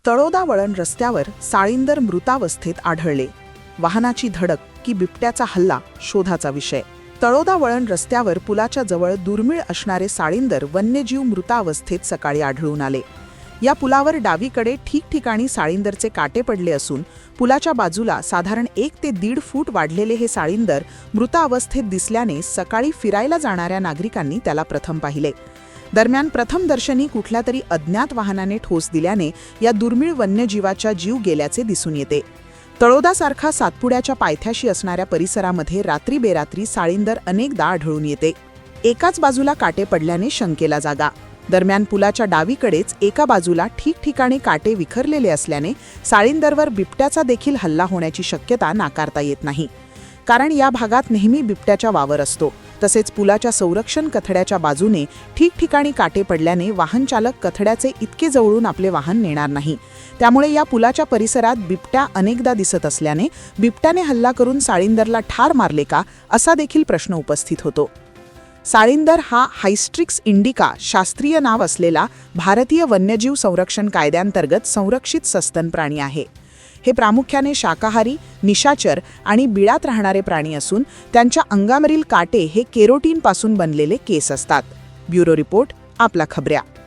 तळोदा वळण रस्त्यावर साळींदर मृतावस्थेत आढळले. वाहनाची धडक की बिबट्याचा हल्ला शोधाचा विषय. तळोदा वळण रस्त्यावर पुलाच्या जवळ दुर्मिळ असणारे साळींदर वन्यजीव मृतावस्थेत सकाळी आढळून आले. या पुलावर डावीकडे ठिकठिकाणी साळींदरचे काटे पडले असून पुलाच्या बाजूला साधारण 1 ते 1.5 फूट वाढलेले हे साळींदर मृतावस्थेत दिसल्याने सकाळी फिरायला जाणाऱ्या नागरिकांनी त्याला प्रथम पाहिले. दरम्यान प्रथमदर्शनी कुठल्या तरी अज्ञात वाहनाने ठोस दिल्याने या दुर्मिळ वन्यजीवाच्या जीव गेल्याचे दिसून येते. तळोदासारखा सातपुड्याच्या पायथ्याशी असणाऱ्या परिसरामध्ये रात्री बेरात्री साळींदर अनेकदा आढळून येते. एकाच बाजूला काटे पडल्याने शंकेला जागा. दरम्यान पुलाच्या डावीकडेच एका बाजूला ठिकठिकाणी काटे विखरलेले असल्याने साळींदरवर बिबट्याचा देखील हल्ला होण्याची शक्यता नाकारता येत नाही. कारण या भागात नेहमी बिबट्याचा वावर असतो. तसेच पुलाच्या संरक्षण कथड्याच्या बाजूने ठिकठिकाणी काटे पडल्याने वाहनचालक कथड्याचे इतके जवळून आपले वाहन नेणार नाही. त्यामुळे या पुलाच्या परिसरात बिबट्या अनेकदा दिसत असल्याने बिबट्याने हल्ला करून साळींदरला ठार मारले का असा देखील प्रश्न उपस्थित होतो. साळींदर हा हायस्ट्रिक्स इंडिका शास्त्रीय नाव असलेला भारतीय वन्यजीव संरक्षण कायद्यांतर्गत संरक्षित सस्तन प्राणी आहे. हे प्रामुख्याने शाकाहारी, निशाचर आणि बिळात राहणारे प्राणी असून त्यांच्या अंगावरील काटे हे केरोटीनपासून बनलेले केस असतात. ब्युरो रिपोर्ट, आपला खबऱ्या.